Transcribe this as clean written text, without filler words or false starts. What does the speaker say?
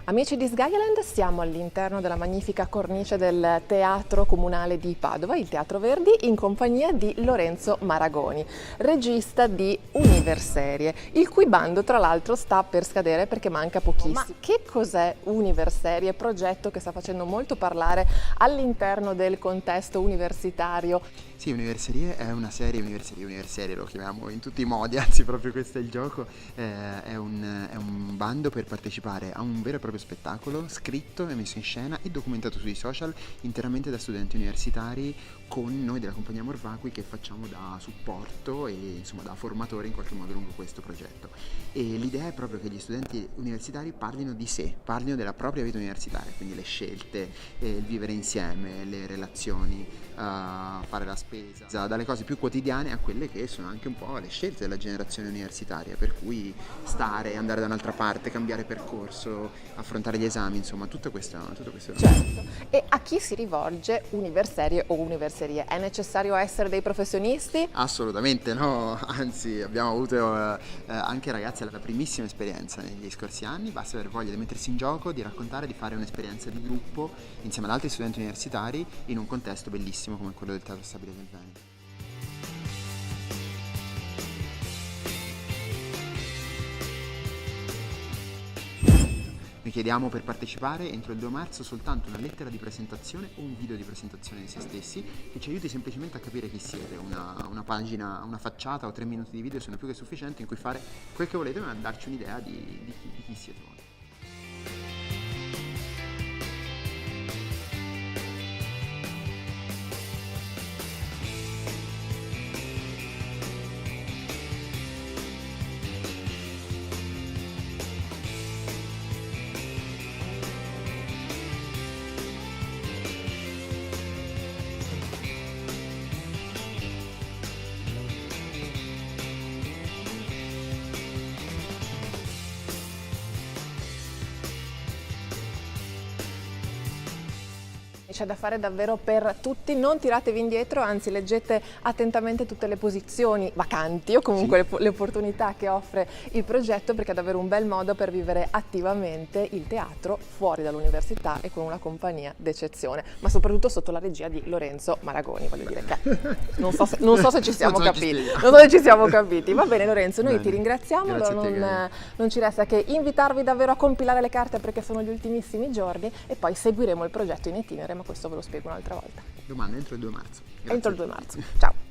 Amici di Sgaialand, siamo all'interno della magnifica cornice del Teatro Comunale di Padova, il Teatro Verdi, in compagnia di Lorenzo Maragoni, regista di Universerie, il cui bando tra l'altro sta per scadere perché manca pochissimo. Ma che cos'è Universerie? Progetto che sta facendo molto parlare all'interno del contesto universitario. Sì, Universerie è una serie, Universerie lo chiamiamo in tutti i modi, anzi proprio questo è il gioco, è un bando per partecipare a un vero e proprio spettacolo scritto e messo in scena e documentato sui social interamente da studenti universitari, con noi della compagnia Morvacui che facciamo da supporto e insomma da formatore in qualche modo lungo questo progetto. E l'idea è proprio che gli studenti universitari parlino di sé, parlino della propria vita universitaria, quindi le scelte, il vivere insieme, le relazioni, fare la spesa, dalle cose più quotidiane a quelle che sono anche un po' le scelte della generazione universitaria, per cui stare, andare da un'altra parte, cambiare percorso, affrontare gli esami, insomma tutto questo. Certo. E a chi si rivolge Universerie o Universerie? È necessario essere dei professionisti? Assolutamente no, anzi abbiamo avuto anche ragazzi la primissima esperienza negli scorsi anni, basta aver voglia di mettersi in gioco, di raccontare, di fare un'esperienza di gruppo insieme ad altri studenti universitari in un contesto bellissimo come quello del Teatro Stabile del Veneto. Vi chiediamo per partecipare entro il 2 marzo soltanto una lettera di presentazione o un video di presentazione di se stessi che ci aiuti semplicemente a capire chi siete. Una pagina, una facciata o 3 minuti di video sono più che sufficienti in cui fare quel che volete ma darci un'idea di chi siete voi. C'è da fare davvero per tutti, non tiratevi indietro, anzi leggete attentamente tutte le posizioni vacanti o comunque le opportunità che offre il progetto, perché è davvero un bel modo per vivere attivamente il teatro fuori dall'università e con una compagnia d'eccezione, ma soprattutto sotto la regia di Lorenzo Maragoni, voglio dire che non so se ci siamo capiti. Non so se ci siamo capiti. Va bene Lorenzo, noi ti ringraziamo, non ci resta che invitarvi davvero a compilare le carte perché sono gli ultimissimi giorni e poi seguiremo il progetto in itinere, ma questo ve lo spiego un'altra volta. Domanda entro il 2 marzo. Grazie. Entro il 2 marzo. Ciao!